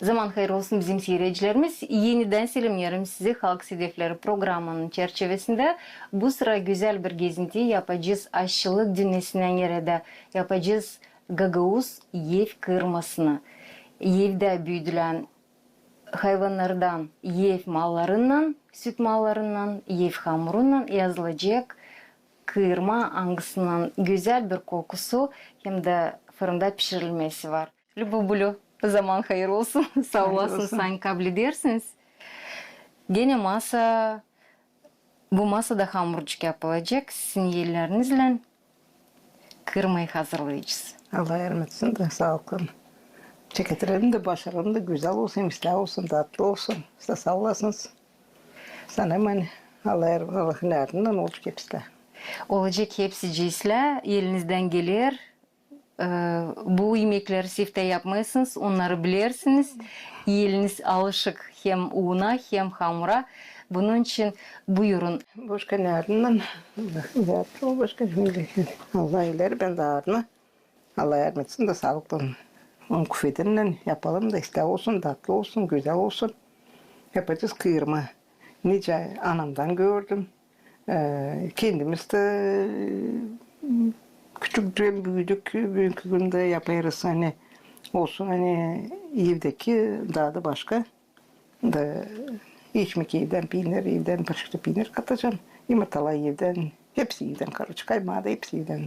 Zaman hayır olsun bizim seyircilerimiz. Yeniden selamlıyorum sizi Halk Hedefleri programının çerçevesinde. Bu sıra güzel bir gezinti yapacağız. Aşçılık dünyasından yere yapacağız. Gagavuz Yev kırmasını. Yevde büyüdülen hayvanlardan, yev mallarından, süt mallarından, yev hamurundan yazılacak kıyırma angısının güzel bir kokusu hem de fırında pişirilmesi var. Любоблю. Zaman hayır olsun. Sağ olasın sayın kabul edersiniz. Gene bu masada hamurcuk yapılacak. Sizin yerlerinizle kırmayı hazırlayacağız. Allah yardım etsin de sağlıklı. Çeketilerim de başarılı da güzel olsun, ister olsun, tatlı olsun. İşte sağ olasınız. Sen hemen Allah'ın yardımından olacak hepsi de. Olacak hepsi cinsle elinizden gelir. Bu yemekleri sifte yapmayısınız, onları bilirsiniz. Eliniz alışık hem una hem hamura. Bunun için buyurun. Başka yardımdan, başka şimdi Allah ileri ben de ardına. Allah yardım etsin de sağlıklı olun. Onun küfetinden yapalım da ister olsun, tatlı olsun, güzel olsun. Yapacağız kıyırma. Nice anamdan gördüm. Kendimiz de küçüktüm, büyüdük, büyük günde yaparız hani olsun hani evdeki daha da başka da içmek evden peynir, evden başka peynir katacağım. Yumurtalar evden, hepsi evden karışık kaymağı da hepsi evden.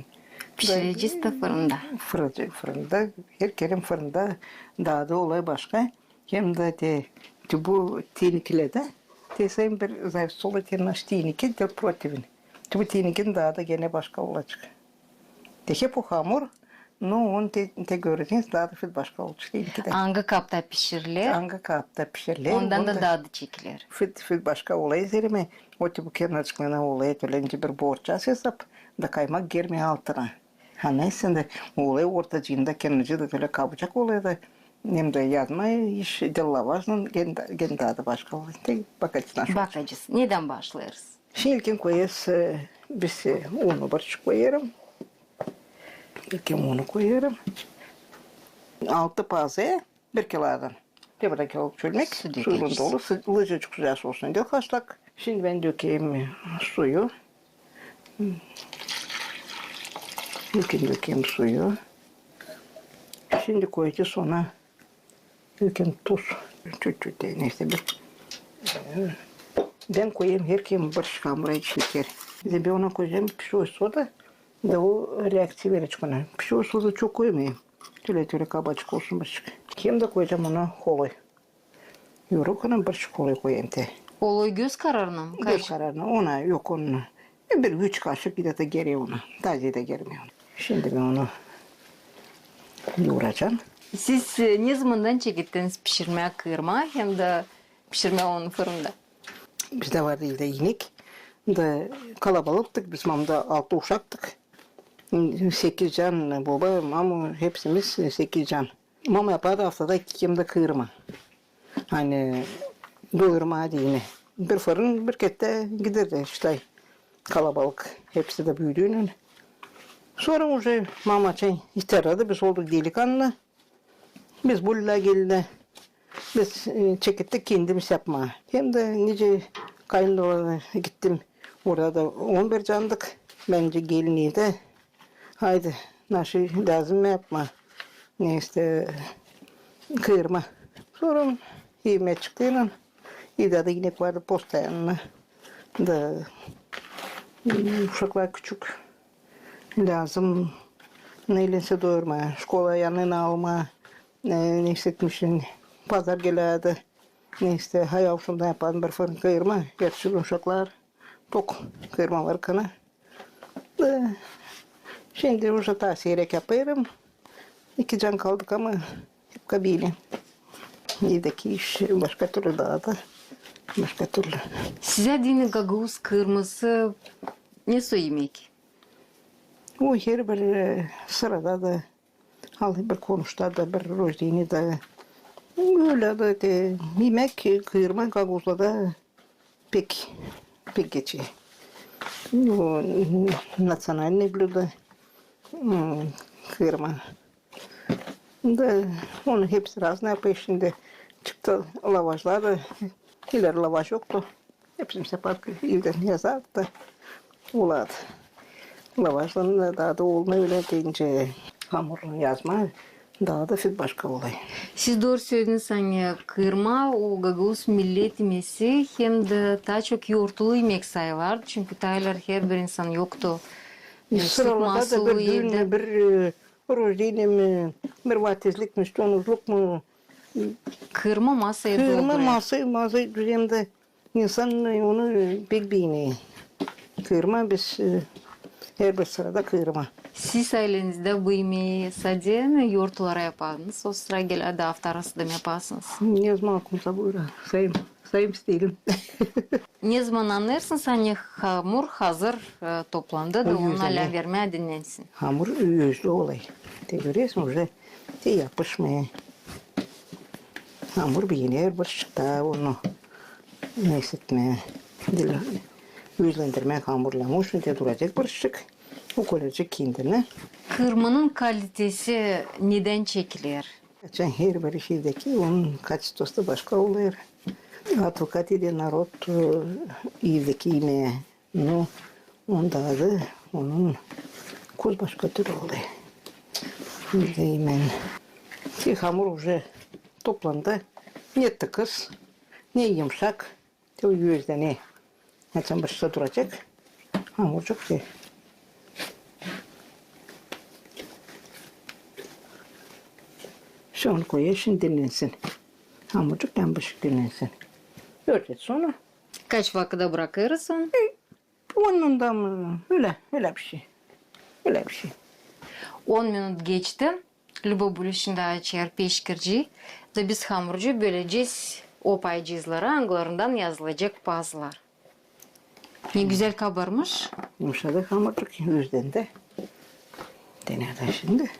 Pişireceğiz de fırında. Fırında, her kerim fırında daha da olay başka. Hem de bu tehlikeli de sen bir zayıf solu naş tehlike de protein. Bu tehlikenin daha da gene başka olacak. Hep bu hamur, onu göreceğiz daha da başka olacak. Hangi kapta pişirilir? Hangi kapta pişirilir? Ondan da dadı çekilir. Fil başka olay zerime. O bu kenarcıklığına olay tölenci bir borçası hesap da kaymak girmiyor altına. Ha neyse de olay ortacığında kenarcı da öyle kabacak olay da hem de yazma iş delavajın gen daha da başka olay. Bakacağız. Bakacağız. Neden başlarız? Şimdi ilkin koyarız, biz unu barışık koyarım. İlkin unu koyarım. 6 pazaya 1 kilodan. Bir kilo çölmek, suyun dolu, lıcacık sıcak olsun diye haşlak. Şimdi ben dökeyim suyu. İlkin dökeyim suyu. Şimdi koyacağız sonra ilkin tuz. Çüt neyse bir. Ben koyayım her kim bir hamura şeker. Ben ona koyacağım pişiyor soda. Da o reaksiyon verecek ona. Pişiyor soda çok koymayayım. Tüle kabacık olsun başka. Kim de koyacağım ona holoy. Yoruk ona başka holoy koyayım te. Holoy göz kararına mı? Göz kararına ona yok onunla. Bir 3 kaşık bir de geriye ona. Taze de germiyor. Şimdi ben onu yoğuracağım. Siz ne zamandan çekittiniz pişirmeye kıyırma hem de pişirmeye onu fırında? Bizde vardı evde inek. Da kalabalıktık. Biz mamda 6 uşaktık. 8 can baba, mama hepsimiz 8 can. Mama yapardı haftada 2 kemde kıyırma. Hani doyurma değil mi? Bir fırın bir kette giderdi işte kalabalık. Hepsi de büyüdüğünün. Sonra уже mama isterdi. Biz olduk delikanlı. Biz bulla geldi. Biz çekittik kendimiz yapma. Hem de nice kayınlarına gittim. Orada da 11 candık. Bence gelini de haydi naşı lazım mı yapma. Neyse kıyırma. Sonra yemeğe çıktığıyla İda da inek vardı posta yanına. Da uşaklar küçük. Lazım neylense doyurma. Şkola yanına alma. Ne hissetmişsin. Pazar gelirdi. Neyse hayavşımda yapan bir fırın kıyırma. Gerçi uşaklar tok kıyırma var kana. Şimdi уже seyrek yapıyorum. 2 can kaldık ama hep kabile. Evdeki iş başka türlü daha da. Başka türlü. Size dini gagavuz kırması ne su yemek? O her bir sırada da bir konuşta da bir rojdini da böyle de yemek kıyırma gagavuzla da pek geçiyor. O nasyonalne blюдо kıyırma. Da onun hepsi razne peşinde Çıktı lavaşlar da ileri lavaş yoktu. Hepsini sepat evden yazardı da oladı. Lavaşların da daha da olma öyle deyince hamurunu yazma daha da bir başka olay. Siz doğru söylediniz hani kıyırma o Gagavuz millet yemesi hem de daha çok yoğurtlu yemek sayılırdı. Çünkü Taylar her bir insan yoktu. Süt Sıralarda da masulu bir düğün yedi. mü, bir rojine mi, bir vatizlik mi, stonuzluk mu, Kıyırma masaya kıyırma dolduruyor. masa düzende insan onu pek beğeniyor. Kıyırma biz her bir sırada kıyırma. Siz ailenizde bu yemeği sadece mi yoğurtlara yapardınız? O sıra gelede hafta arası da mı yaparsınız? Ne zaman aklımıza buyur. Sayım isteyelim. Ne zaman anlarsınız hani hamur hazır toplandı da O onu yüzden hala vermeye dinlensin. Hamur yüzlü olay. De görüyorsun уже de yapışmaya. Hamur beğenir bir çıktı onu nesitmeye. Yüzlendirmek hamurlamış de duracak bir çık. O koyacak kendine. Kıyırmanın kalitesi neden çekilir? Geçen her bir şeydeki onun kачествоsu başka oluyor. Адвокат de народ evdeki yemeğe. No, onda da onun kul başka türlü oluyor. Evde yemeğin. Ki hamur уже toplandı. Ne tıkız, ne yumuşak. O yüzden ne? Geçen başta duracak. Hamur çok şey. Şu an koyuyor, şimdi dinlensin. Hamurcuk yambışık dinlensin. Örtet sonra. Kaç vakıda bırakırız onu? Onun da mı? Öyle bir şey. Öyle bir şey. 10 minut geçti. Любой buluşunda açar peşkirci. Da biz hamurcu böleceğiz. O paycızlara anglarından yazılacak bazılar. Ne güzel kabarmış. Yumuşadı hamurcuk yüzden de. Deneden şimdi.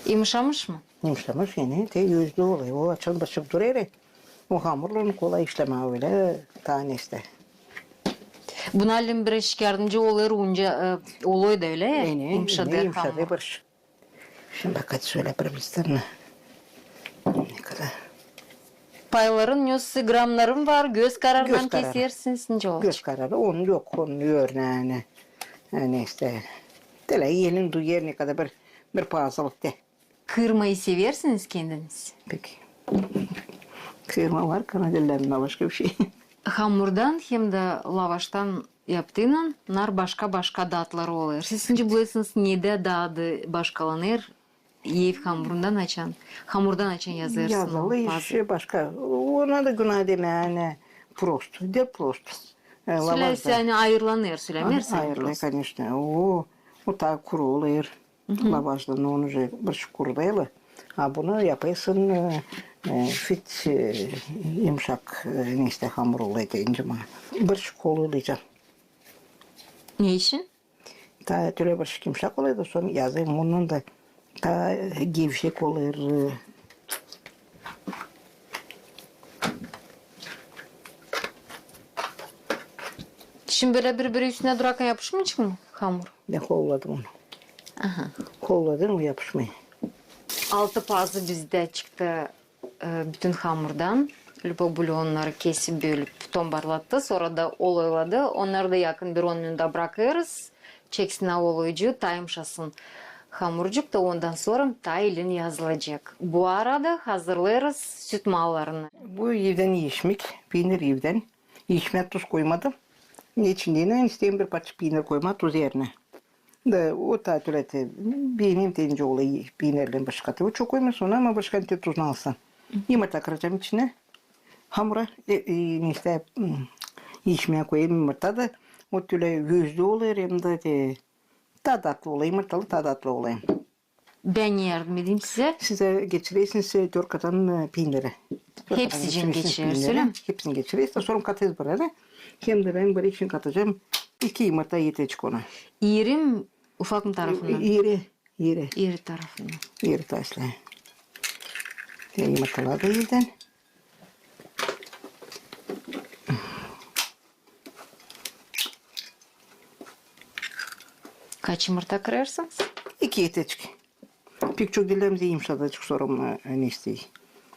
Yumuşamış mı? Yumuşamış yine de yüzlü oluyor. O açan başıp duruyor. O hamurların kolay işleme öyle tanesi de. Buna halim bir yardımcı olur onca oluyor da öyle ya. Yine Yumuşadı yumuşadı hamur. bir. Şimdi kaç söyle bir bizden ne kadar. Payların 100 gramlarım var. Göz kararından Göz kararı. kesersiniz. Ne olacak? Göz kararı onun yok onun örneğine. Yani işte. Dele yelin duyar ne kadar bir pahasalık de. Kırmayı seversiniz kendiniz. Peki. Kıyırma var kanadillerinde başka bir şey. Hamurdan hem de lavaştan yaptığının nar başka datları oluyor. Siz şimdi bilirsiniz nede dadı başkalanır? Yev hamurdan açan yazırsın. Yazılı iş başka. Ona da günah deme yani. Prost. De prost. Süleysi yani ayrılanır, söylemirsin. Ayrılı, конечно. O ta kuru oluyor. Lavaştan onu bir kurudaylı. Ha bunu yapıyorsun fit yumuşak işte hamur oluyor deyince ma. Bir kolulayacağım. Ne için? Ta öyle bir yumuşak oluyor da sonra yazayım onun da ta gevşek oluyor. Şimdi böyle birbiri üstüne durakan yapışmış mı hamur? Ben kolladım onu. Aha. Kolladım o yapışmayı. Altı pazı bizde çıktı bütün hamurdan. Любой bulyonları kesip bölüp tombarlattı. Sonra da olayladı. Onları da yakın bir 10 minuta bırakırız. Çeksin olayıcı, yumuşasın. Hamurcuk da ondan sonra taylin yazılacak. Bu arada hazırlarız süt mallarını. Bu evden yeşmek, peynir evden. Yeşme tuz koymadım. Ne içinde isteyeyim bir parça peynir koyma tuz yerine. Da o tatülete benim deyince olayı peynirden başka tabi çok koymasın ama başka tuzunu alsın. Yumurta kıracağım içine. Hamura işte yeşmeye koyayım yumurta da o tüle yüzlü oluyor hem de tadatlı olayım, yumurtalı tadatlı olayım. Ben yardım edeyim size. Size geçirirsiniz 4 katan peyniri. Hepsini geçirirsiniz öyle mi? Hepsini geçirirsiniz. Sonra katacağız buraya. Hem de ben böyle için katacağım. 2 yumurta yetecek ona. İrim ufak mı tarafından? İri. İri tarafından. İri taşla. Yumurtalar da yerden. Kaç yumurta kırarsınız? 2 yetecik. Pek çok dillerimizi yumuşatacak sonra ne isteyi.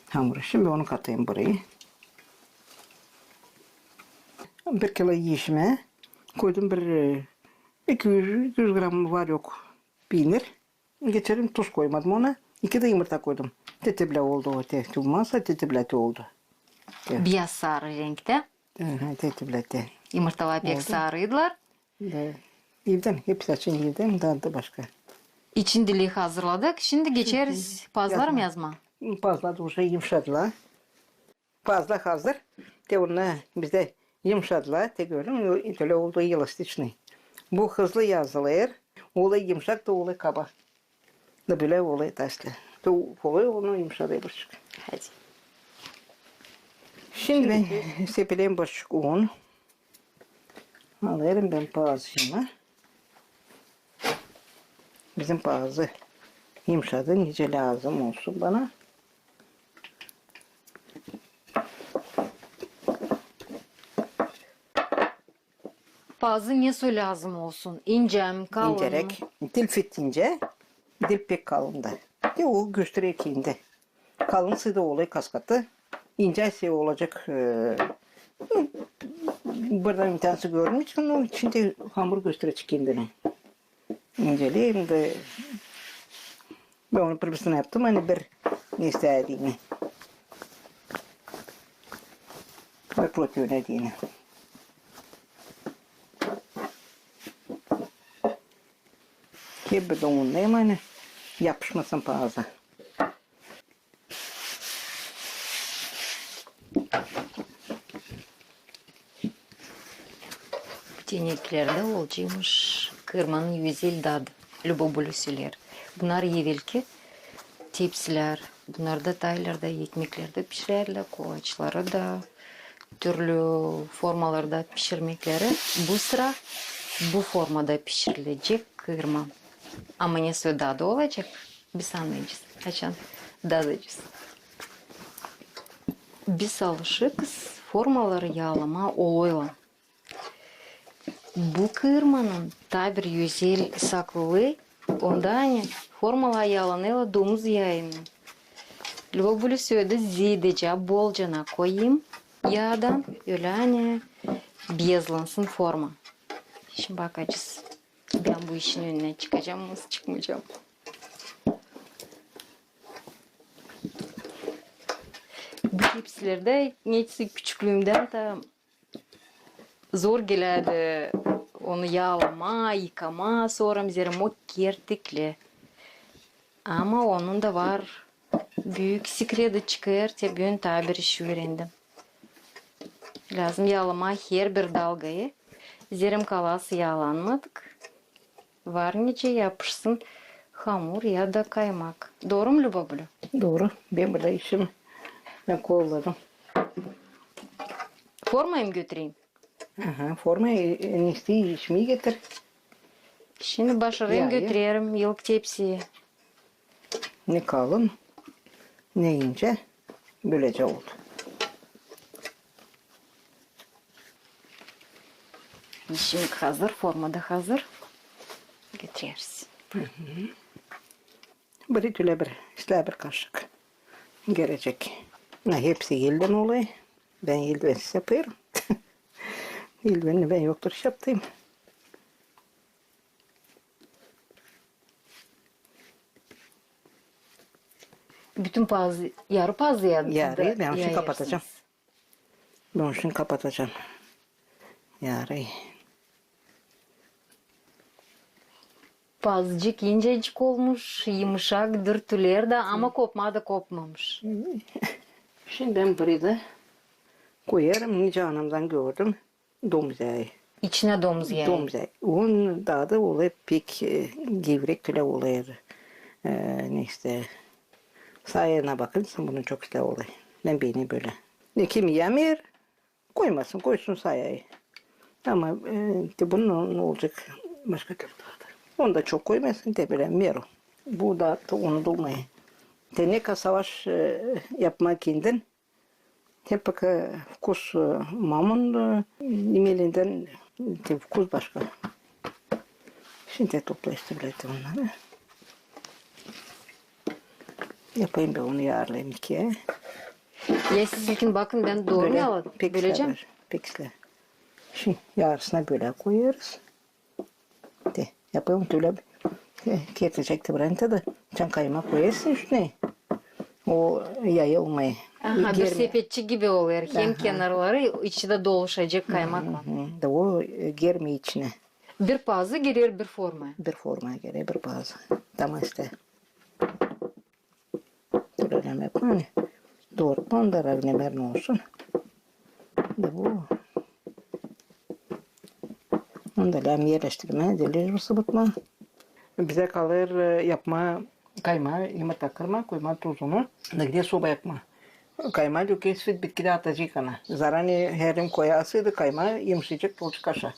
Hamuru. Şimdi onu katayım burayı. 1 kilo yeşime koydum, bir 200 gram var yok peynir. Geçelim, tuz koymadım ona. 2 de yumurta koydum. Teteble oldu o masa, tetebleti oldu. Evet. Beyaz sarı renkte. Tetebleti. Yumurtalar pek Oldu. sarıydılar. Yıldan, hepsi açın yıldan, daha da başka. İçin dili hazırladık. Şimdi geçeriz. Pazlar mı yazma? Fazla da уже yumuşadılar. Fazla hazır. De onu bizde yumuşadılar. Tek öyle oldu yılıştı. Bu hızlı yazılır. Olay yumuşak da olay kaba. Da böyle olay taşlı. Da olay onu yumuşatıyor. Hadi. Şimdi ben sepeleyim başlık un. Alıyorum ben pazıcımı. Bizim pazı yumuşadı. Nice lazım olsun bana. Pazı ne su lazım olsun? İnce mi, kalın mı? İncerek. Dil fitince. Dil pek kalın da. De o gösterekinde. Kalınsı da oluyor kaskatı. İncesi olacak. Buradan bir tanesi gördüm için onun içinde hamur gösterecek kendini. İnceleyeyim de ben onu pırpısını yaptım, hani bir ne istediğini. Bir proteinediğini. Hep bir donundayım hani yapışmasın fazla. Teneklerde olacakmış. Kırmanın yüzeyli dadı. Lübobulüsüler. Bunlar yevelki tepsiler. Bunlar da taylarda, ekmeklerde pişirirler. Kovaçları da türlü formalarda pişirmekleri. Bu sıra bu formada pişirilecek kırma. Ama ne su dadı olacak? Biz anlayacağız. Açan dadacağız. Biz alışıkız formaları yağlama oloyla. Bu kırmanın tabir yüzey saklılığı ondan formalar yağlanıyla domuz yağını. Lübobulüsü de zeydice bolcana koyayım yağdan öyle hani bezlansın forma. Şimdi bakacağız. Ben bu işin önüne çıkacağım, nasıl çıkmayacağım. Bu tepsilerde neyse küçüklüğümden de zor geldi. Onu yağlama, yıkama, sonra üzerine o kertikli. Ama onun da var. Büyük sikredi çıkıyor. Tabii tabiri şu öğrendim. Lazım yağlama her bir dalgayı. Zerim kalası yağlanmadık. Var nice yapışsın hamur ya da kaymak. Doğru mu Lübobulu? Doğru. Ben burada işim. Ben kolladım. Formayı mı götüreyim? Aha, formayı en isteği işimi getir. Şimdi başarayım Ya. götürüyorum yıllık tepsiye. Ne kalın ne ince. Böylece oldu. Yeşimlik hazır, formada hazır. Götürüyoruz. Bir tüle bir, işte bir kaşık gelecek. Hepsi yıldan oluyor. Ben yıldan yapıyorum. Yıldanı ben yoktur iş yaptım. Bütün pazı, yarı pazı ya. Yarıyı ben şimdi kapatacağım. Ben şimdi kapatacağım. Yarıyı. Pazıcık incecik olmuş, yumuşak dürtüler de ama kopmadı kopmamış. Şimdi ben burayı da koyarım. Nice anamdan gördüm. Domuz yağı. İçine domuz yağı. Domuz yağı. Onun daha da oluyor pek gevrek tüle oluyor. Neyse. Sayına bakın, sen bunun çok güzel oluyor. Ben beğeniyorum böyle. Ne kim yemiyor, koymasın, koysun sayayı. Ama de bunun ne olacak başka türlü vardır. Onu da çok koymasın, de böyle mero. Bu da onu dolmayı. De ne kadar savaş yapmak kendin. Hep kus mamun nimelinden kus başka. Şimdi topla işte böyle onları. Yapayım ben onu yarlayayım ikiye. Ya siz ilkin bakın ben doğru mu alalım? Böleceğim. Peksler. Şimdi yarısına böyle koyuyoruz. De, yapayım böyle ketecek de brente de sen kaymak koyarsın üstüne. O yayılmaya. Aha, bir sepetçi gibi oluyor. Hem kenarları içi de doluşacak kaymakla. Da o germe içine. Bir pazı giriyor bir forma. Bir forma göre bir bazı. Tamam işte. Böyle yapma. Doğru da ragnemer ne olsun. Da bu. Onda lem yerleştirme, delirir sıvıtma. Bize kalır yapma kaymağı, yumurta kırma, koyma tuzunu. Da gidiyor soba yakma. Kaymağı döküyor, süt bitkide atacak ana. Zarani herim koyasıydı kaymağı, yumuşayacak tolcuk aşağı.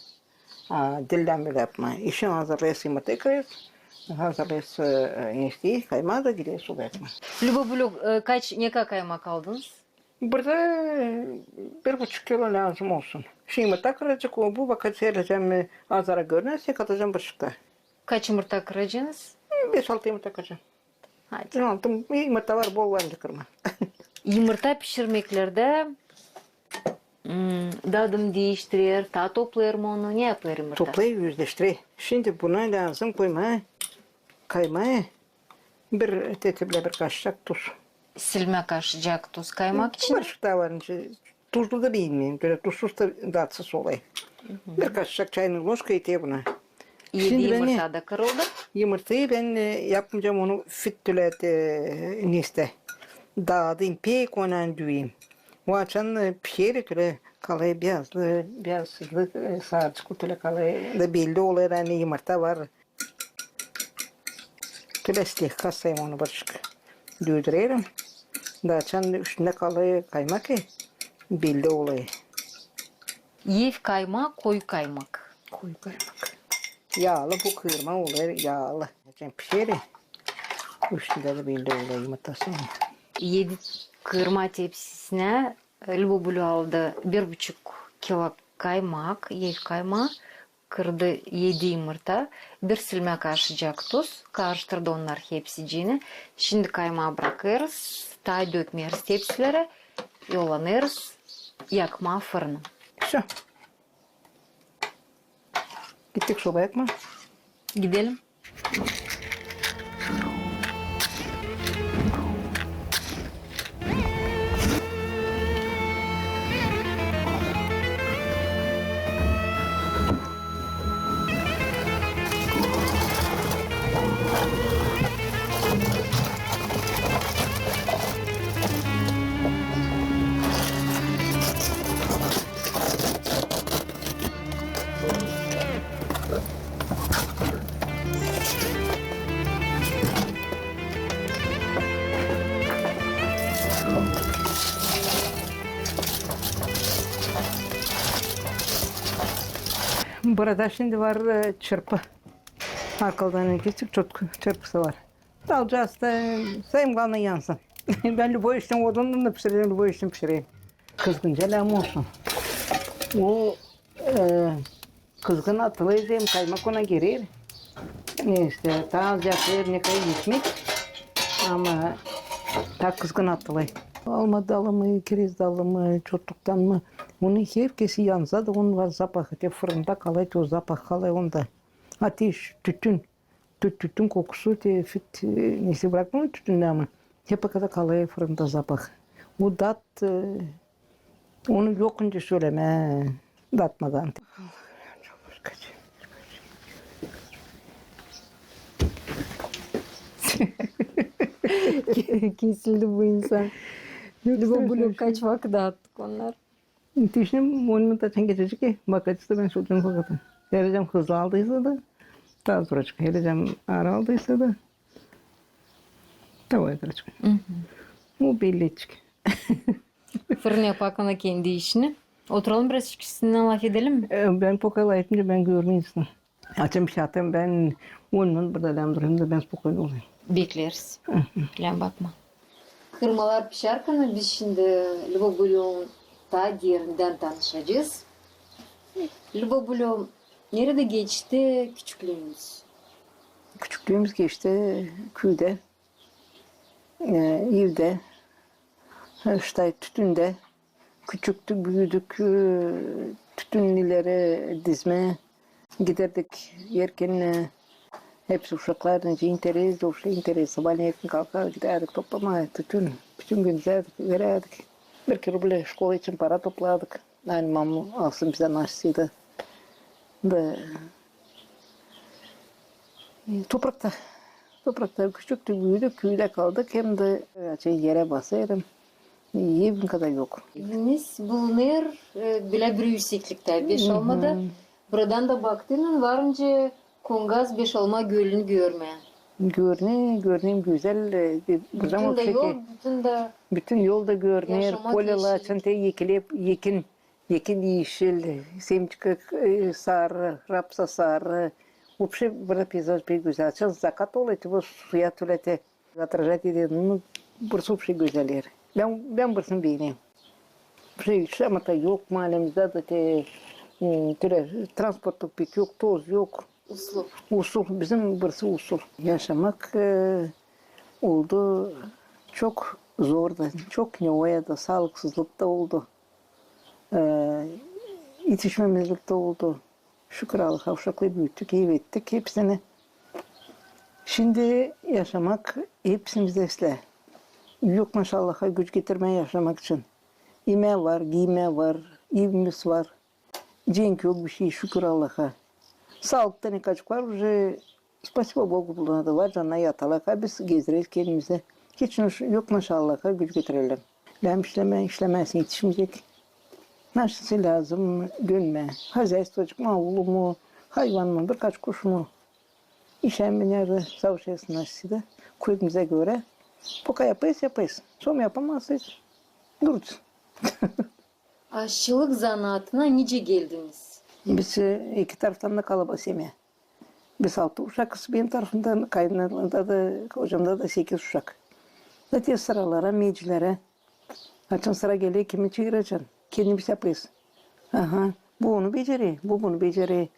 Dilden bile yapma. İşin hazırlayası yumurtayı kırıyoruz. Hazırlayası nefti, kaymağı da gidiyor soba yakma. Любоблю ne kadar kaymak aldınız? Burada 1,5 kilo lazım olsun. Şimdi yumurta kıracak o bu vakit seyredeceğim azara görünürse katacağım buçukta. Kaç yumurta kıracaksınız? 5-6 yumurta kıracağım. Hadi. Altın yumurta var bol var kırma. Yumurta pişirmeklerde dadım değiştirir, tat toplar mı onu? Ne yapar yumurta? Toplayıp yüzleştire. Şimdi buna lazım koyma, kaymaya bir tetiple bir kaşık tuz. Silme kaşıcak tuz kaymak için. Karışık daha varınca tuzlu da bilmeyeyim. Böyle tuzsuz da tatsız olayım. Bir kaşık çayını ложка etiyor buna. 7 Şimdi ben yumurta da kırıldı. Yumurtayı ben yapmayacağım onu fittület niste. Dağıdayım pek onan düğeyim. O açan pişeri tüle kalay beyazlı sarıcık tüle kalay da belli oluyor hani yumurta var. Tüle slik kasayım onu barışık. Düğdürerim. Da açan üstünde kalay kaymak belli oluyor. Yev kaymak, koyu kaymak. Koyu kaymak. Yağlı bu kıyırma oluyor yağlı. Açan pişeri. Üstünde de belli oluyor yumurtası. 7 kırma tepsisine Любоблю aldı 1,5 kilo kaymak, yev kaymak. Kırdı 7 yumurta, bir silme kaşıcak tuz, karıştırdı onlar hepsini. Şimdi kaymağı bırakırız, tay dökmeriz tepsilere, yollanırız, yakma fırına. Все. Gittik soba yakma. Gidelim. Burada şimdi var çırpı. Arkadan küçük çırpısı var. Alacağız da sayım kanı yansın. Ben любой işten odundan da pişireyim, любой işten pişireyim. Kızgınca lem olsun. O kızgın atılıydı, kaymak ona girer. Ne işte, taze yapıyor, ne kadar gitmek. Ama ta kızgın atılıyor. Alma dalı mı, kireç dalı mı, çotluktan mı? Onu herkesi yansa da onun var zapahı. De fırında kalıyor, o zapah kalıyor onda. Ateş, tütün. Tütün kokusu de fit nesi bırakmıyor tütünden ama. Hep kadar kalıyor fırında zapah. O dat onu yokunca söyleme. Datmadan. Kesildi bu insan. Любоблю kaç vakit attık onlar. Düşünün onu da sen geçecek ki bakacaksa ben şuradan bakatım. Vereceğim hızlı aldıysa da daha sonra çık. Vereceğim ağır aldıysa da tavaya çık. O belli çık. Fırın yapakına kendi işini. Oturalım biraz ikisinden laf edelim mi? Ben pokayla etmeyince ben görmeyisin. Açım bir şey atayım ben onun burada lemdurayım da ben pokayla olayım. Bekleriz. Lan bakma. Kırmalar pişerken biz şimdi Любоблю'nun ta diğerinden tanışacağız. Любоблю nerede geçti küçüklüğümüz? Küçüklüğümüz geçti köyde. evde, işte tütünde, küçüktük, büyüdük, tütünlülere dizme giderdik yerken hepsi uşaklardan interes, o şey interes. Sabahleyin erken kalkar giderdik toplamaya tütün. Bütün gün vererdik. Bir kere bile şkola için para topladık. Yani mamam alsın bize nasılsıydı. Ve toprakta küçüktük, büyüdük, köyde kaldık. Hem de yere basarım. Yiyeyim kadar yok. Eviniz bulunur bile bir yükseklikte. Beş olmadı. Buradan da baktığın varınca Kongaz Beş Olma Gölü'nü görme. Görüneyim güzel. Bütün de yol, bütün yolda görünür. Yaşamak Polyalar yeşillik. çanta yekilip yekin yeşil, semçik sarı, rapsa sarı. Вообще bir peyzaj pek güzel. Çın zakat olaydı bu suya tülete. Atıracak edin. Burası вообще güzel yer. Ben burasını beğeniyorum. Şey ama da yok mahallemizde de transportluk pek yok, toz yok. Uslu. Usul, bizim burası usul. Yaşamak oldu çok zordu. Çok nevaya da, sağlıksızlık da oldu. Yetişmemizlik de oldu. Şükür Allah'a uşakla büyüttük, iyi ettik hepsini. Şimdi yaşamak hepsimiz esle. Yok maşallah'a güç getirmeye yaşamak için. Yemeği var, giyme var, evimiz var. Cenk yok bir şey şükür Allah'a. Sağlıkta ne kaçık var, spasiba Bogu bulana var, canına yatalaka, biz gezdiririz kendimize. Hiç yok maşallah'a güç getirelim. Lem işlemezsin yetişmeyecek. Nasıl lazım, dönme. Hazayistocuk mu, oğlu mu, hayvan mı, birkaç kuş mu? İşen binerde savuşayasın nasıl da, kuyumuza göre. Poka yapayız. Sonra yapamazsın. Dururuz. Aşçılık zanaatına nice geldiniz? Biz iki taraftan da kalabalık yemeğe. Biz 6 uşakız. Benim tarafımda, kaynarında da, hocamda da 8 uşak. Zaten sıralara, mecilere. Açın sıra geliyor, kimi çığıracaksın? Kendimiz yapıyoruz. Aha, bu onu beceri, bu bunu beceri.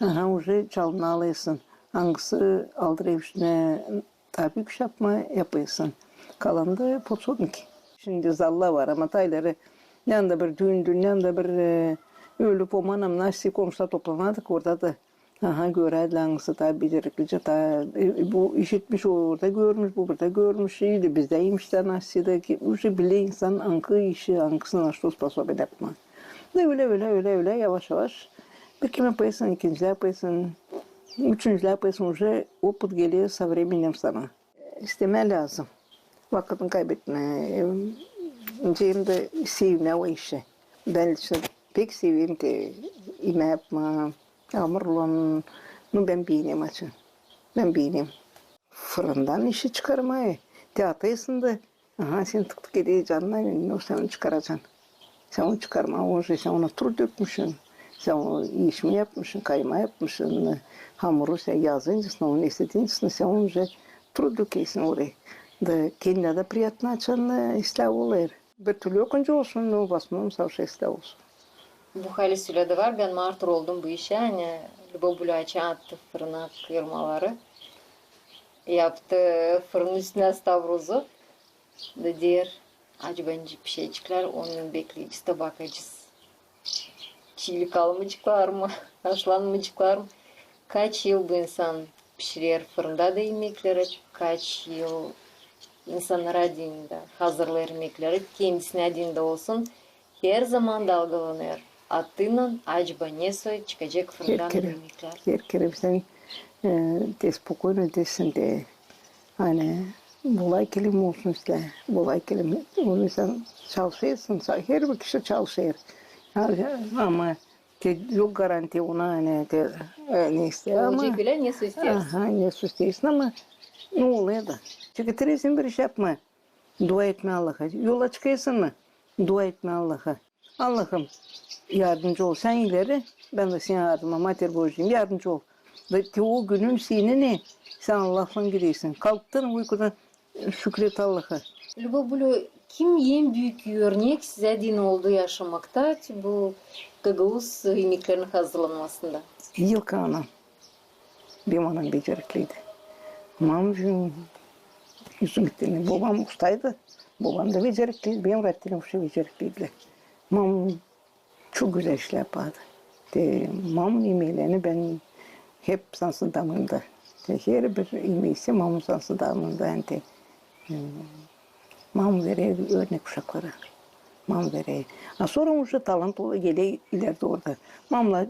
Aha, уже çalını alıyorsun. Hangisi aldırıyor üstüne, tabii kuş yapıyorsun. Kalan da potsodnik. Şimdi zalla var ama tayları yanında bir düğündün, yanında bir ölüp o manam nasıl komşular toplanadık orada da. Aha göreydi hangisi tabii beceriklice. Bu işitmiş orada görmüş, bu burada görmüş. İyiydi bizdeymiş de nasıl da ki. Uşu bile insan ankı işi, ankısını açtı spasabı yapma. Öyle yavaş yavaş. Bir kim yapıyorsun, ikinci yapıyorsun. Üçüncü yapıyorsun, уже опыт geliyor, современным sana. İsteme lazım. Vakitini kaybetme. Şimdi sevme o işi. Ben işte pek seveyim ki yemek yapma, hamurlan. Ben beğeneyim açın. Ben beğeneyim. Fırından işi çıkarmayı. Teatayısın da, aha sen tık ediyor canına, sen onu çıkaracaksın. Sen onu çıkarma, sen ona tur dökmüşsün. Sen o iş mi yapmışsın, kayma yapmışsın. Hamuru sen yazınca, onu istediğin sen onu tur dökeysin oraya. Da kendine de приятно açan islav olur. Bir türlü okunca olsun, o basmam savşa islav olsun. Bu hali sürede var. Ben martur oldum bu işe. Hani Lübobulaç'a attı fırına kıyırmaları. Yaptı fırının üstüne stavrozu. Da diğer acıbancı pişecekler. Onun bekleyicisi de bakacağız. Çiğlik almacıklar mı? Haşlanmacıklar mı? Kaç yıl bu insan pişirir fırında da yemekleri. Kaç yıl insanlar adında hazırlar yemekleri. Kendisine adında olsun. Her zaman dalgalanır. Atının acaba ne soy çıkacak fırından yemekler. Her kere bizden de spokojno desin de hani bulay kelime olsun işte. Bulay kelime. Onu insan çalışıyorsun. Her bir kişi çalışıyor. Ama yok garanti ona hani neyse ama. Olacak bile ne su istersin? Aha ne su istersin ama ne oluyor da. Çünkü tresin bir iş yapma. Dua etme Allah'a. Yola çıkıyorsun mı? Dua etme Allah'a. Allah'ım yardımcı ol. Sen ileri, ben de senin yardıma mater borcuyum. Yardımcı ol. Ve o günün seni ne? Sen Allah'tan gidiyorsun. Kalktın uykudan şükret Allah'a. Lübobulu kim en büyük örnek size din oldu yaşamakta bu Gagavuz yemeklerinin hazırlanmasında? Yılka anam. Benim anam becerikliydi. Mamcığım Yüzüm gittiğinde babam ustaydı. Babam da becerikliydi. Benim öğrettiğim şey becerikliydi. Mam çok güzel işler yapardı. Mamın yemeğlerini ben hep sansı damında. Her bir yemeğisi mamın sansı damında. Yani mam vereye örnek uşaklara. Mam vereye. Sonra uçta talant olu gele ileride orada. Mamla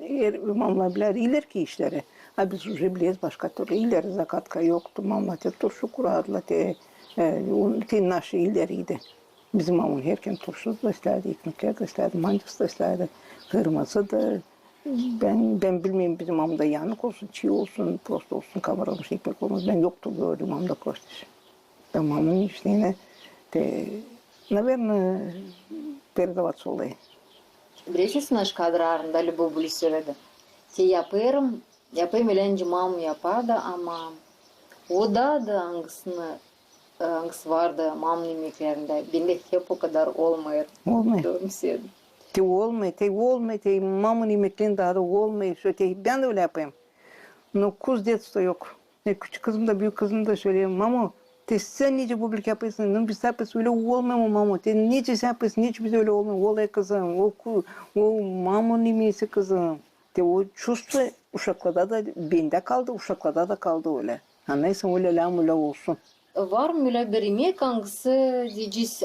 bilir ileriki işleri. Ha biz уже biliriz başka türlü. İleri zakatka yoktu. Mamla turşu kurardılar. Naşı ileriydi. Bizim mamın herken turşu da isterdi, ekmekler de isterdi, mancısı da isterdi, kırması da. Ben bilmiyorum bizim mamda yanık olsun, çiğ olsun, prost olsun, kavrulmuş ekmek olmaz. Ben yoktu böyle mamda prost iş. Ben mamın işlerine наверное, передаваться olayı. Bilesiz naş kadrarında Любовь Були söyledi. Yapayım eğlence mam yapardı ama o da angısı vardı mamın yemeklerinde. Bende hep o kadar olmuyor. Olmuyor. Doğru söyledim. Olmuyor. Mamın yemeklerinde daha da olmuyor. Ben de öyle yapayım. No kuz detsto yok. Küçük kızım da büyük kızım da söylüyor. Mamo, sen nice publik yapıyorsun? Biz yapıyoruz öyle olmuyor mu mamo? Nice sen yapıyorsun? Nice biz öyle olmuyor? Olay kızım. O mamın yemeğisi kızım. O çustu uşaklarda da bende kaldı, uşaklarda da kaldı öyle. Neyse öyle lamula olsun. Var mı öyle bir yemek hangisi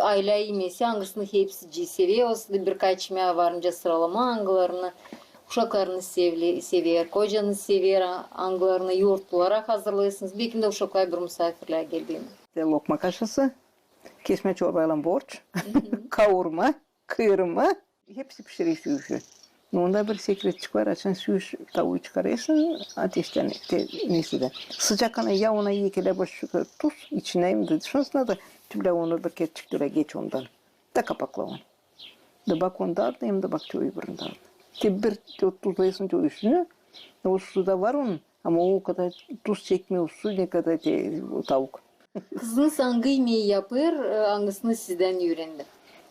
aile yemeği, hangisini hepsi seviyor? Aslında birkaç yemeği varınca sıralama hangilerini uşaklarını sever, kocanı sever, hangilerini yoğurt olarak hazırlıyorsunuz. Belki de uşaklar bir misafirler geldiğinde. Lokma kaşısı, kesme çorbayla borç, kavurma, kıyırma, hepsi pişiriyor şu. Onda bir sekretçik var, açan suyu tavuğu çıkarıyorsun, ateşten, neyse. Sıcak ana ya ona yekele başı tuz, içine imdi. Şansına da tüple onu bir ketçikle geç ondan. Da kapakla onu. Da bak onda hem de bak çoğu burunda. Bir tuzlayısın çoğu üstüne. O suda var onun ama o kadar tuz çekmiyor su ne kadar tavuk. Kızınız hangi yemeği yapır, hangisini sizden öğrendi?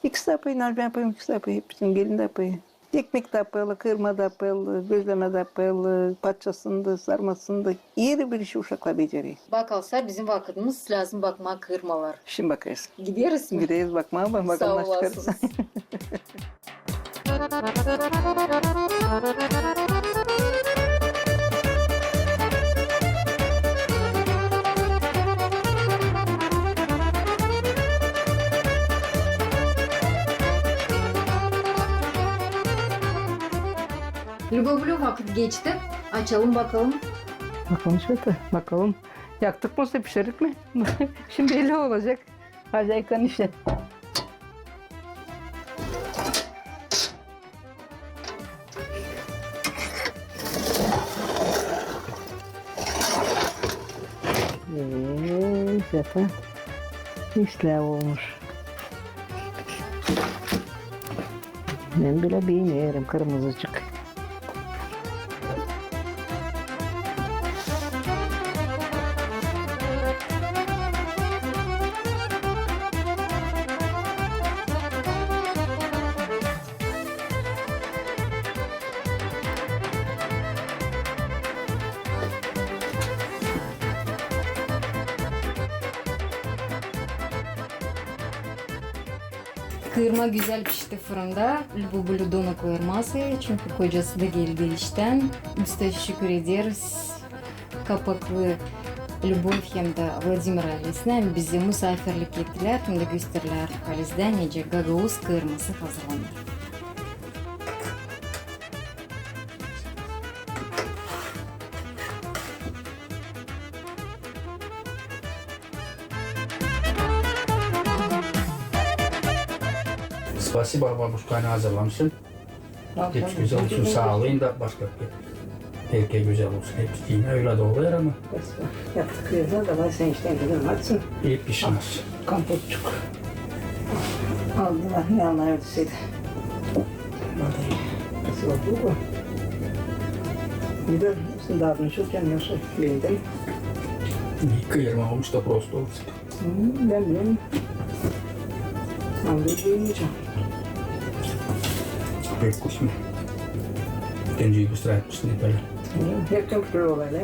İkisi de yapıyor, ben yapayım, ikisi de yapıyor. Hepsinin gelin de yapıyor. Ekmek de yapıyor, kırma da yapıyor, gözleme de yapıyor, patçasını sarmasını da. İyi bir işi uşakla beceriyor. Bakalsa bizim vaktimiz lazım bakma kırmalar. Şimdi bakarız. Gideriz mi? Gideriz bakmaya, bakalım Sağ nasıl çıkarız. olasınız. Любовлю vakit geçti. Açalım bakalım. Bakalım şöyle, bakalım. Yaktık mı pişirdik mi? Şimdi belli olacak. Hadi yıkan işte. Zaten işler olmuş. Ben bile bilmiyorum kırmızıcık. Kıyırma güzel pişti fırında. Bu bludona kıyırması çünkü kocası da geldi işten. Biz teşekkür ederiz. Kapaklı Любовь hem de Vladimir ailesine bize misafirlik ettiler. Hem de gösteriler halizde nece gagavuz kıyırması hazırlandı. Spasiba babuşkayını hazırlamışsın. Hepsi güzel olsun, sağlayın da başka bir erkeğe güzel olsun. Hepsi yine öyle de oluyor ama Yaptık güzel de var sen işte dedim açsın. iyi pişmez. Kampotçuk. Aldılar ne anlayordusuydu. Nasıl oldu bu? Bir de şimdi adını çok yanıyorsa bildim. İyi kıyırma olmuş da prosto olsun. Ben bilmiyorum. Ben de yiyeceğim. Pek kuşma. Kendi göstermişsin böyle. Hep köprü olayla.